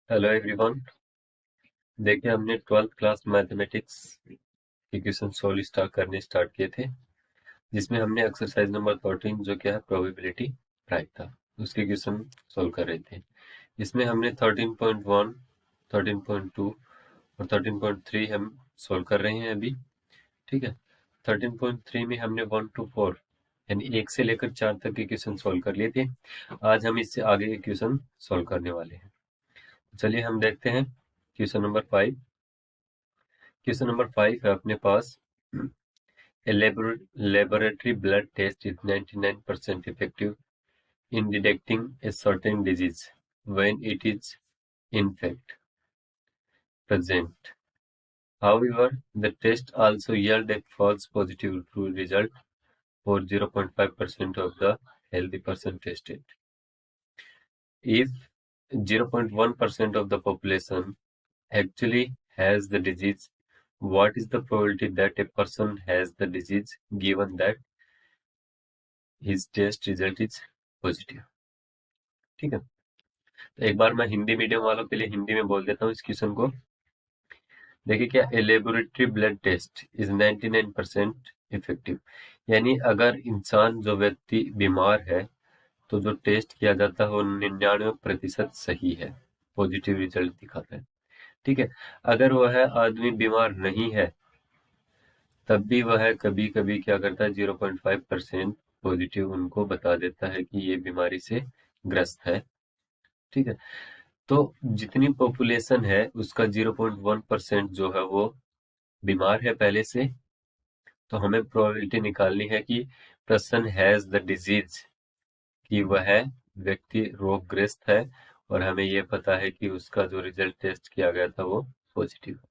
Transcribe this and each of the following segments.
Hello everyone. देखिए, हमने 12th class mathematics के क्वेश्चन सोल्व स्टार्ट किए थे, जिसमें हमने एक्सरसाइज नंबर 13 जो क्या है प्रोबेबिलिटी प्राइम था, उसके क्वेश्चन सोल्व कर रहे थे। इसमें हमने 13.1, 13.2 और 13.3 हम सोल्व कर रहे हैं अभी। ठीक है। 13.3 में हमने 1 to 4 यानी 1 से लेकर 4 तक के क्वेश्चन सोल्व कर लिए थे। आज हम इससे आगे के क्वेश्चन सोल्व करने वाले हैं। चलिए हम देखते हैं क्वेश्चन नंबर 5। क्वेश्चन नंबर 5 है अपने पास। A laboratory blood test is 99% effective in detecting a certain disease when it is in fact present. However, the test also yield a false positive true result for 0.5% of the healthy person tested. If 0.1% of the population actually has the disease, what is the probability that a person has the disease given that his test result is positive? ठीक है। तो एक बार मैं Hindi medium वालों के लिए हिंदी में बोल देता हूँ इस क्वेश्चन को। देखिए, क्या a laboratory blood test is 99% effective, यानी अगर इंसान जो व्यक्ति बीमार है तो जो टेस्ट किया जाता है वो 99% सही है, पॉजिटिव रिजल्ट दिखाता है। ठीक है। अगर वह आदमी बीमार नहीं है तब भी वह कभी कभी क्या करता है, 0.5% पॉजिटिव उनको बता देता है कि ये बीमारी से ग्रस्त है। ठीक है। तो जितनी पॉपुलेशन है उसका 0.1% जो है वो बीमार है पहले से, तो हमें प्रोबेबिलिटी निकालनी है कि पर्सन हैज द डिजीज, कि वह व्यक्ति रोगग्रस्त है, और हमें ये पता है कि उसका जो रिजल्ट टेस्ट किया गया था वो पॉजिटिव है।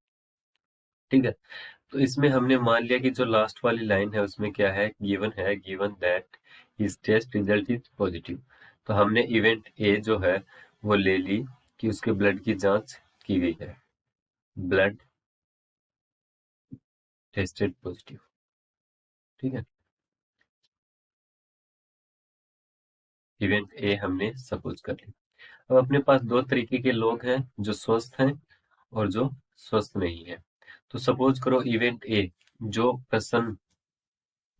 ठीक है। तो इसमें हमने मान लिया कि जो लास्ट वाली लाइन है उसमें क्या है, given that his test result is positive. तो हमने इवेंट ए जो है वो ले ली कि उसके ब्लड की जांच की गई है, ब्लड टेस्टेड पॉजिटिव। ठीक है। इवेंट ए हमने सपोज कर ली। अब अपने पास दो तरीके के लोग हैं, जो स्वस्थ हैं और जो स्वस्थ नहीं है। तो सपोज करो इवेंट ए, जो प्रश्न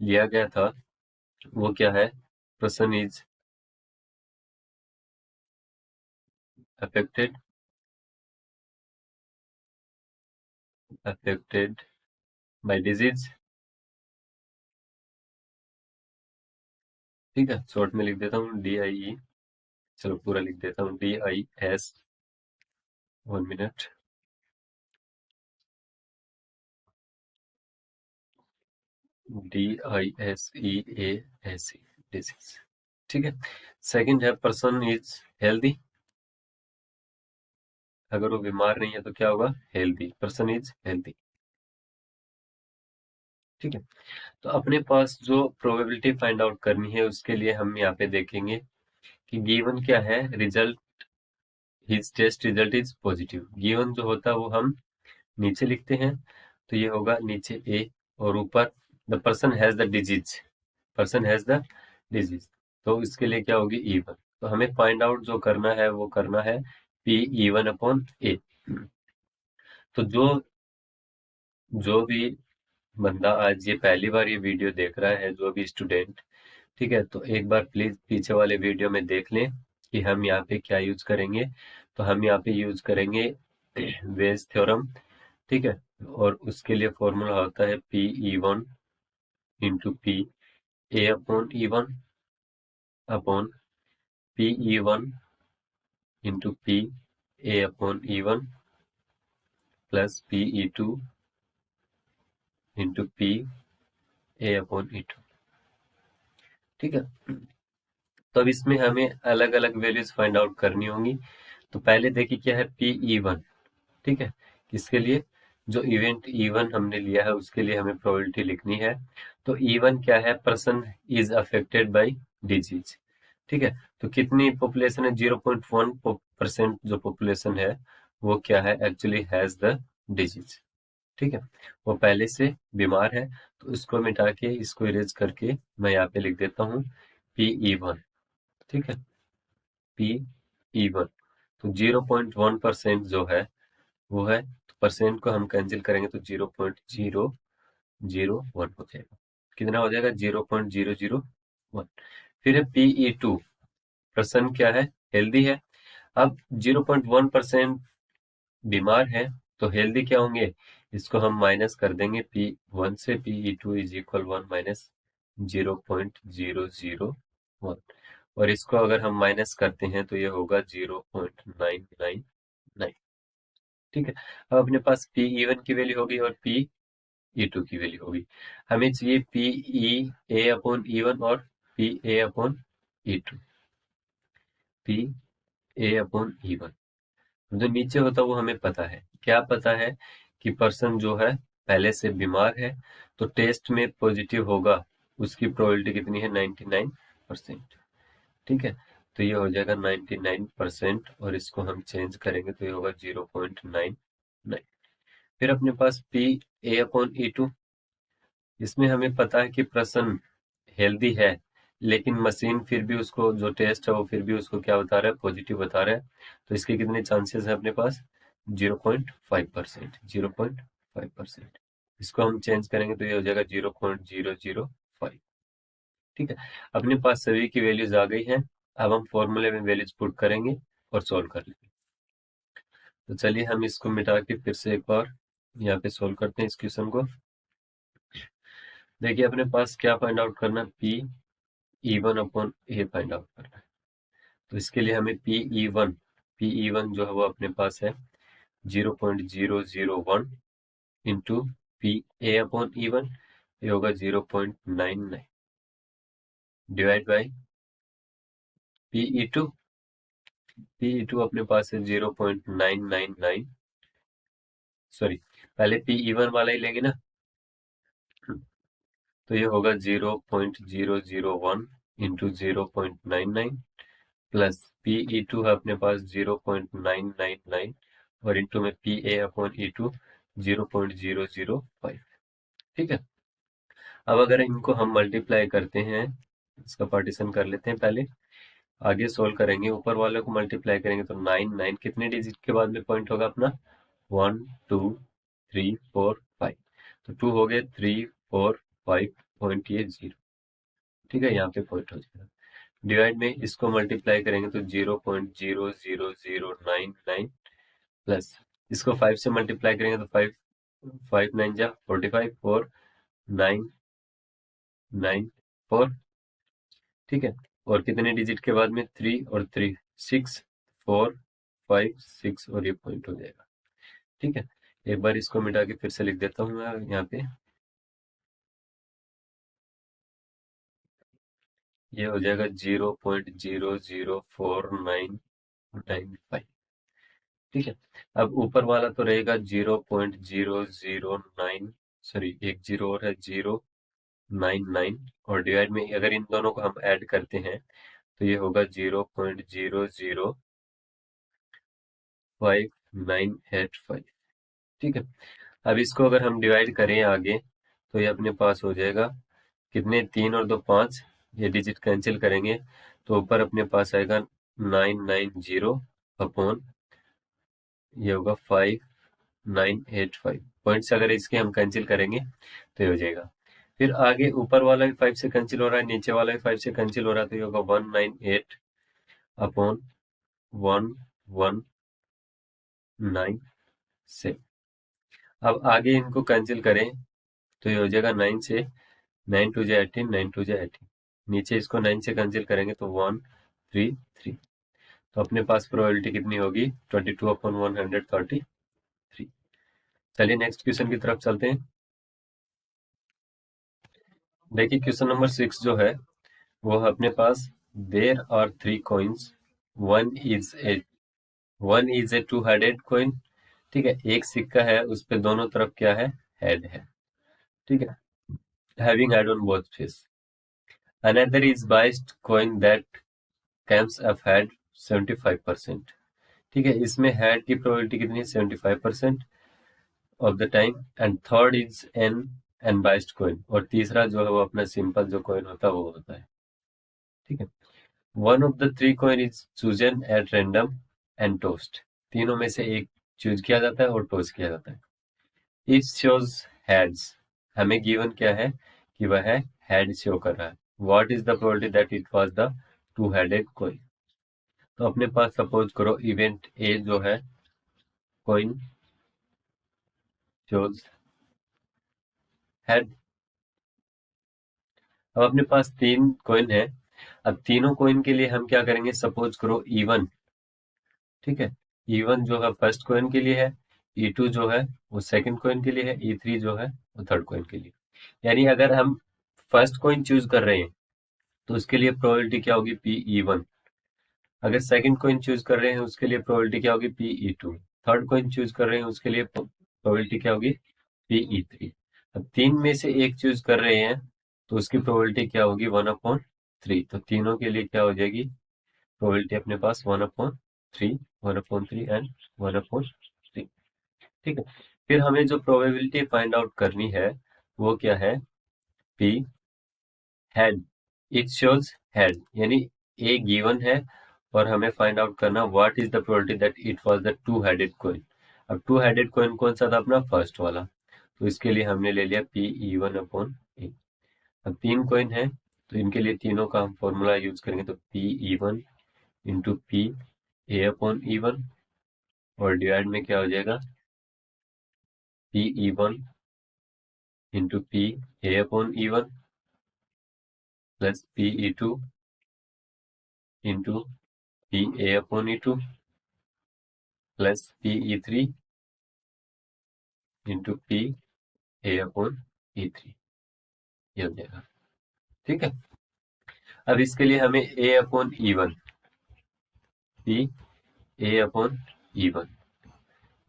लिया गया था वो क्या है, प्रश्न is affected affected by disease. ठीक है, शॉर्ट में लिख देता हूँ DIE। चलो पूरा लिख देता हूँ, DIS। 1 मिनट। DISEASE, disease. ठीक है। सेकंड है पर्सन इज हेल्दी, अगर वो बीमार नहीं है तो क्या होगा, हेल्दी, पर्सन इज हेल्दी। ठीक है। तो अपने पास जो प्रोबेबिलिटी फाइंड आउट करनी है उसके लिए हम यहाँ पे देखेंगे कि गिवन क्या है, result, his test result is positive. Given जो होता है वो हम नीचे लिखते हैं, तो ये होगा नीचे ए, और ऊपर the person has the disease, person has the disease. तो इसके लिए क्या होगी, E1। तो हमें फाइंड आउट जो करना है वो करना है P E1/A। तो जो जो भी बंदा आज ये पहली बार ये वीडियो देख रहा है, जो भी स्टूडेंट, ठीक है, तो एक बार प्लीज पीछे वाले वीडियो में देख लें कि हम यहाँ पे क्या यूज करेंगे। तो हम यहाँ पे यूज करेंगे वेज थ्योरम। ठीक है। और उसके लिए फॉर्मूला होता है P E1/P, A/E1 plus P E2/P, A/E2। ठीक है। तो अब इसमें हमें अलग अलग वैल्यूज फाइंड आउट करनी होंगी। तो पहले देखिए क्या है P E1। ठीक है। किसके लिए, जो इवेंट E1 हमने लिया है उसके लिए हमें प्रोबेबिलिटी लिखनी है। तो E1 क्या है, person is affected by disease. ठीक है। तो कितनी पॉपुलेशन है, 0.1% जो पॉपुलेशन है वो क्या है, एक्चुअली हैज द डिजीज। ठीक है। वो पहले से बीमार है, तो इसको मिटा के इसको इरेज करके मैं यहाँ पे लिख देता हूँ P E1। ठीक है, P E1। तो 0.1% जो है वो है, तो परसेंट को हम कैंसिल करेंगे तो 0.001 हो जाएगा। कितना हो जाएगा? 0.001। फिर है PE2, पर्सन क्या है? हेल्दी है। अब 0.1% बीमार है, तो हेल्दी क्या होंगे? इसको हम माइनस कर देंगे P1 से। PE2 इज इक्वल 1 माइनस 0.001, और इसको अगर हम माइनस करते हैं तो ये होगा 0.999। ठीक है। अब अपने पास PE1 की वैल्यू होगी और PE2 की वैल्यू होगी। हमें चाहिए PEA/E1 और PA/E2। PA/E1 जो नीचे होता है वो हमें पता है। क्या पता है? कि पर्सन जो है पहले से बीमार है, तो टेस्ट में पॉजिटिव होगा, उसकी प्रोबेबिलिटी कितनी है? 99%। ठीक है। तो ये हो जाएगा 99%, और इसको हम चेंज करेंगे तो ये होगा 0.99। फिर अपने पास PA/E2, इसमें हमें पता है कि पर्सन हेल्दी है, लेकिन मशीन फिर भी उसको जो टेस्ट है वो फिर भी उसको क्या बता रहा है? पॉजिटिव बता रहा है। तो इसके कितने चांसेस है अपने पास? 0.5%। 0.5%। इसको हम चेंज करेंगे तो ये हो जाएगा 0.005। ठीक है। अपने पास सभी की वैल्यूज आ गई हैं। अब हम फॉर्मूले में वैल्यूज पुट करेंगे और सोल्व कर लेंगे। तो चलिए हम इसको मिटा के फिर से एक बार यहाँ पे सोल्व करते हैं इस क्वेश्चन को। देखिए अपने पास क्या फाइंड आउट करना है? PE1/A फाइंड आउट करना है। तो इसके लिए हमें PE1 जो है वो अपने पास है 0.001 इंटू PA/E1, ये होगा 0.99 डिवाइड बाई PE2। PE2 अपने पास है 0.999, सॉरी पहले PE1 वाला ही लेंगे ना, तो ये होगा 0.001 इंटू 0.99 प्लस PE2 है अपने पास 0.999, और इंटू में PA/E2 0.005। ठीक है। अब अगर इनको हम मल्टीप्लाई करते हैं, इसका पार्टीशन कर लेते हैं पहले, आगे सोल्व करेंगे। ऊपर वाले को मल्टीप्लाई करेंगे तो 9 कितने डिजिट के बाद में पॉइंट होगा अपना? 1 2 3 4 5। तो 2 हो गए, 3 4 5 पॉइंट, ये 0। ठीक है, यहाँ पे पॉइंट हो जाएगा। डिवाइड में इसको मल्टीप्लाई करेंगे तो 0.00099 प्लस इसको 5 से मल्टीप्लाई करेंगे तो 5 5 9 जा 45, 4 9 9 4। ठीक है। और कितने डिजिट के बाद में? 3 और 3 6 4 5 6, और ये पॉइंट हो जाएगा। ठीक है। एक बार इसको मिटा के फिर से लिख देता हूँ मैं यहाँ पे। ये हो जाएगा 0.00499। ठीक है। अब ऊपर वाला तो रहेगा 0.009, सॉरी एक जीरो और है, 099, और डिवाइड में अगर इन दोनों को हम ऐड करते हैं तो ये होगा 0.0058985। ठीक है। अब इसको अगर हम डिवाइड करें आगे तो ये अपने पास हो जाएगा कितने? 3 और 2 5, ये डिजिट कैंसिल करेंगे तो ऊपर अपने पास आएगा 990 अपॉन, ये होगा 5985 पॉइंट्स। अगर इसके हम कैंसिल करेंगे तो ये हो जाएगा। फिर आगे ऊपर वाला भी 5 से कैंसिल हो रहा है, नीचे वाला भी 5 से कैंसिल हो रहा है, तो ये होगा 198 अपॉन 1197। अब आगे इनको कैंसिल करें तो ये हो जाएगा 9 से, 9 टू जा 18, 9 टू जा 18। नीचे इसको 9 से कैंसिल करेंगे तो 133। तो अपने पास प्रोबेबिलिटी कितनी होगी? 22/133। चलिए नेक्स्ट क्वेश्चन की तरफ चलते हैं। देखिए क्वेश्चन नंबर 6 जो है वो है अपने पास, there are 3 coins, one is a one is a 2 headed coin. ठीक है, एक सिक्का है उस पे दोनों तरफ क्या है? हेड है। ठीक है, having head on both face. Another is biased coin that camps up head 75%। ठीक है, इसमें हेड की प्रोबेबिलिटी कितनी है? 75% of the time. And third is an unbiased coin, और तीसरा जो है वो अपना सिंपल जो कॉइन होता है वो होता है। ठीक है। One of the 3 coin is chosen at random and toast, तीनों में से एक चूज किया जाता है और टोस्ट किया जाता है। इट शोज हेड्स, हमें गिवन क्या है कि वह हेड शो कर रहा है। What is the probability that it was the two headed coin. तो अपने पास सपोज करो इवेंट ए जो है कॉइन शोज हेड। अब अपने पास तीन कॉइन है। अब तीनों कॉइन के लिए हम क्या करेंगे, सपोज करो E1, ठीक है, E1 जो है फर्स्ट कॉइन के लिए है, E2 जो है वो सेकंड कॉइन के लिए है, E3 जो है वो थर्ड कॉइन के लिए। यानी अगर हम फर्स्ट कॉइन चूज कर रहे हैं तो उसके लिए प्रोबेबिलिटी क्या होगी, PE1। अगर सेकंड कॉइन चूज कर रहे हैं उसके लिए प्रोबेबिलिटी क्या होगी, PE2। थर्ड कॉइन चूज कर रहे हैं उसके लिए प्रोबेबिलिटी क्या होगी, PE3। अब तीन में से एक चूज कर रहे हैं तो उसकी प्रोबेबिलिटी क्या होगी, 1/3। तो तीनों के लिए क्या हो जाएगी प्रोबेबिलिटी अपने पास 1/3, 1/3 एंड 1/3। ठीक है। फिर हमें जो प्रोबेबिलिटी फाइंड आउट करनी है वो क्या है, P head. It shows head, यानी ए गिवन है और हमें फाइंड आउट करना what is the probability that it was the two headed coin. अब टू हेडेड कॉइन कौन सा था, अपना फर्स्ट वाला। तो इसके लिए हमने ले लिया PE1/A। अब तीन कॉइन है तो इनके लिए तीनों का हम फॉर्मूला यूज करेंगे, तो PE1 × PA/E1 और डिवाइड में क्या हो जाएगा, PE1 × PA/E1 plus PE2 × PA/E2 plus PE3 × PA/E3, ये हो जाएगा। ठीक है। अब इसके लिए हमें A/E1, PA/E1,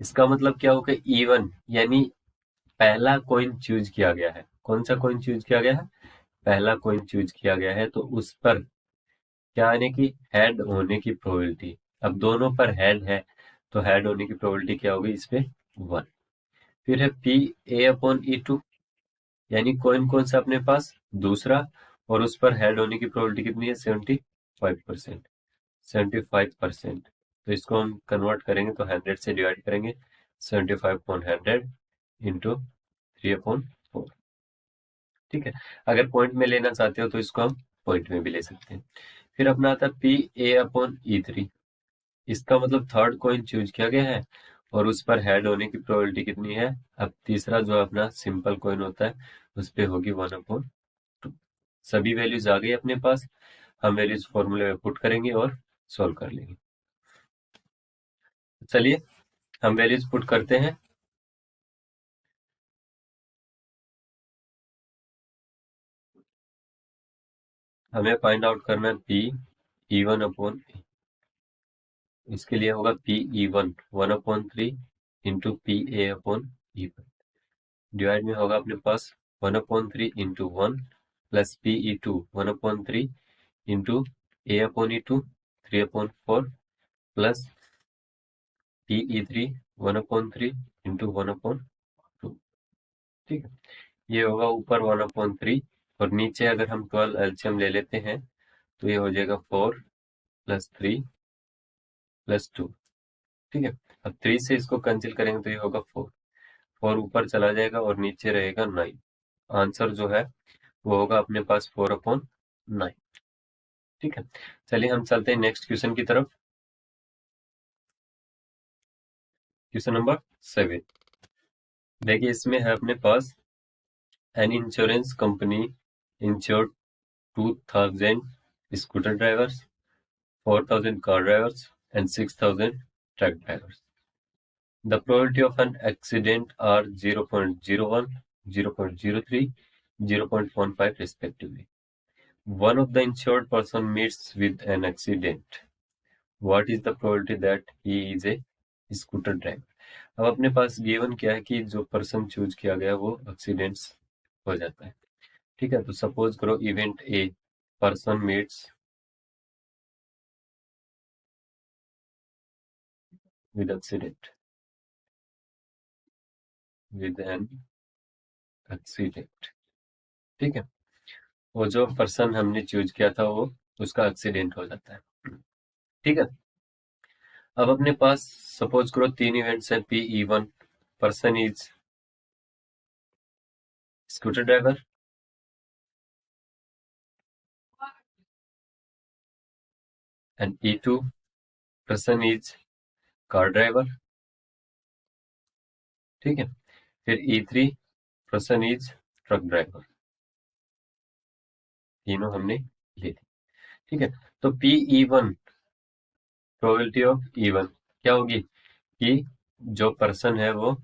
इसका मतलब क्या होगा, E1 यानी पहला कॉइन चूज किया गया है। कौन सा कॉइन चूज किया गया है, पहला कॉइन चूज किया गया है, तो उस पर क्या आने की, हेड होने की प्रोबेबिलिटी। अब दोनों पर हेड है तो हेड होने की प्रोबेबिलिटी क्या होगी, इसमें 1। फिर है PA/E2, यानी कॉइन कौन सा अपने पास, दूसरा, और उस पर हेड होने की प्रोबेबिलिटी कितनी है, 75%। 75%, तो इसको हम कन्वर्ट करेंगे तो 100 से डिवाइड करेंगे, 75/100 इंटू 3/4। ठीक है। अगर पॉइंट में लेना चाहते हो तो इसको हम पॉइंट में भी ले सकते हैं। फिर अपना आता है PA/E3, इसका मतलब थर्ड कॉइन चूज किया गया है और उस पर हेड होने की प्रोबेबिलिटी कितनी है। अब तीसरा जो अपना सिंपल कॉइन होता है उस पे होगी 1/2। सभी वैल्यूज आ गई अपने पास, हम वैल्यूज फॉर्मूले में पुट करेंगे और सॉल्व कर लेंगे। चलिए हम वैल्यूज पुट करते हैं। हमें फाइंड आउट करना है PE1/A। इसके लिए होगा PE1 1/3 इंटू PA/E1, डिवाइड में होगा अपने पास 1/3 into 1 plus PE2 1/3 into A/E2 3/4 plus PE3 1/3 into 1/2। ठीक है। ये होगा ऊपर 1/3 और नीचे अगर हम 12 एलसीएम ले लेते हैं तो ये हो जाएगा 4 + 3 + 2। ठीक है। अब 3 से इसको कैंसिल करेंगे तो ये होगा 4। 4 ऊपर चला जाएगा और नीचे रहेगा 9। आंसर जो है वो होगा अपने पास 4/9। ठीक है। चलिए हम चलते हैं नेक्स्ट क्वेश्चन की तरफ। Question number 7। देखिए इसमें है अपने पास, an insurance company insured 2000 scooter drivers, 4000 car drivers and 6000 truck drivers. The probability of an accident are 0.01, 0.03, 0.15 respectively. One of the insured person meets with an accident. What is the probability that he is a scooter driver? अब अपने पास given क्या है कि जो person choose किया गया वो accidents हो जाता है। ठीक है। तो सपोज करो event A, person meets with accident, with an accident. ठीक है। वो जो पर्सन हमने चूज किया था वो, उसका एक्सीडेंट हो जाता है। ठीक है। अब अपने पास सपोज करो 3 इवेंट्स हैं, P E1 person is scooter driver, and E2 person is car driver, ठीक है। फिर E3 person is truck driver, तीनों हमने ले ली, ठीक है। तो P E1 probability of E1 क्या होगी कि जो पर्सन है वो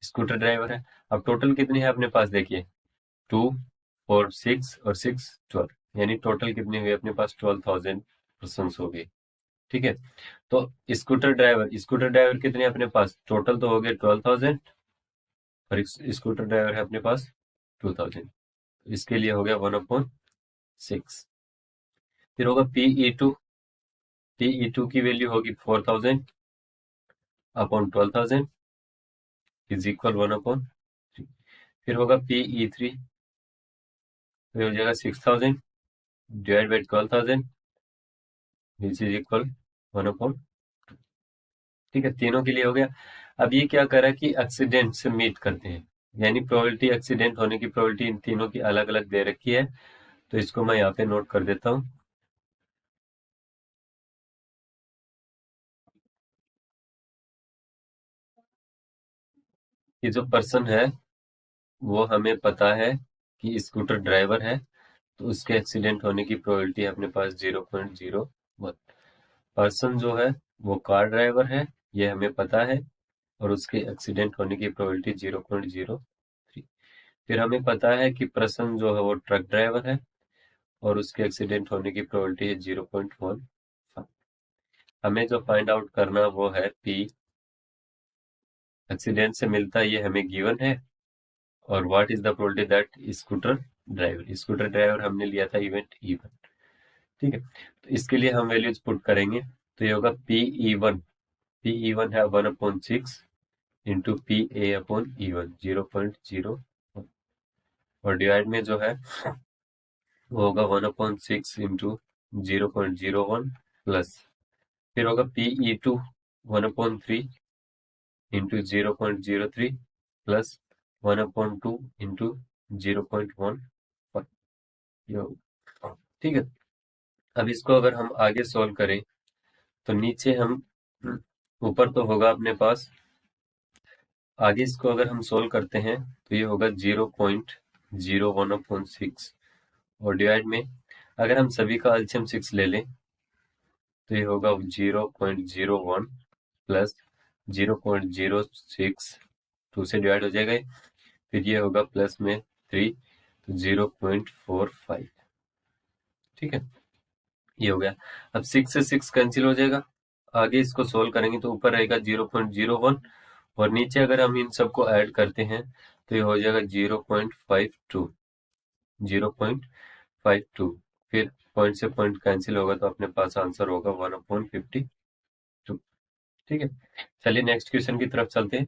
स्कूटर ड्राइवर है। अब टोटल कितनी है अपने पास, देखिए 2 4 6 और 6 12, यानी टोटल कितनी हुई अपने पास 12,000 पर्सन हो गई, ठीक है। तो स्कूटर ड्राइवर कितने अपने पास, टोटल तो हो गए 12,000 और स्कूटर ड्राइवर है अपने पास 2,000, इसके लिए हो गया 1/6। फिर होगा पी ई टू की वैल्यू होगी 4,000 अपॉन 12,000 इज इक्वल 1/3। फिर होगा P E3, तो हो जाएगा 6,000 divide by 12,000 which is equal 1/, ठीक है। तीनों के लिए हो गया। अब ये क्या करा कि एक्सीडेंट से मीट करते हैं, यानी प्रोबेबिलिटी एक्सीडेंट होने की प्रोबेबिलिटी इन तीनों की अलग अलग दे रखी है, तो इसको मैं यहाँ पे नोट कर देता हूँ। ये जो पर्सन है वो हमें पता है कि स्कूटर ड्राइवर है, तो उसके एक्सीडेंट होने की प्रोबेबिलिटी अपने पास 0.01। पर्सन जो है वो कार ड्राइवर है, ये हमें पता है, और उसके एक्सीडेंट होने की प्रोबेबिलिटी 0.03। फिर हमें पता है कि पर्सन जो है वो ट्रक ड्राइवर है, और उसके एक्सीडेंट होने की प्रोबेबिलिटी है 0.15। हमें जो फाइंड आउट करना वो है पी, एक्सीडेंट से मिलता है ये हमें गिवन है, और what is the probability that scooter driver हमने लिया था इवेंट E1, ठीक है। तो इसके लिए हम वैल्यूज पुट करेंगे, तो ये होगा पी ई वन है 1/6 इंटू PA/E1 0.01, और डिवाइड में जो है वो होगा 1/6 इंटू 0.01 प्लस, फिर होगा P E2 1/3 into 0.03 plus 1/2 into 0.1, ठीक है। अब इसको अगर हम आगे सॉल्व करें तो नीचे हम, ऊपर तो होगा अपने पास, आगे इसको अगर हम सोल्व करते हैं तो ये होगा 0.01/6, और डिवाइड में अगर हम सभी का एलसीएम 6 ले लें तो ये होगा 0.01 प्लस 0.06, 2 से डिवाइड हो जाएगा, फिर ये होगा प्लस में 3, तो 0.45, ठीक है। ये हो गया। अब 6 से 6 कैंसिल हो जाएगा, आगे इसको सोल्व करेंगे तो ऊपर रहेगा 0.01, और नीचे अगर हम इन सबको ऐड करते हैं तो ये हो जाएगा 0.52, 0.52, फिर पॉइंट से पॉइंट कैंसिल होगा तो अपने पास आंसर होगा 1/52, ठीक है। चलिए नेक्स्ट क्वेश्चन की तरफ चलते हैं।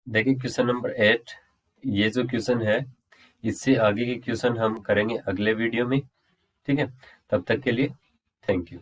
देखिए क्वेश्चन नंबर 8, ये जो क्वेश्चन है इससे आगे के क्वेश्चन हम करेंगे अगले वीडियो में, ठीक है। तब तक के लिए थैंक यू।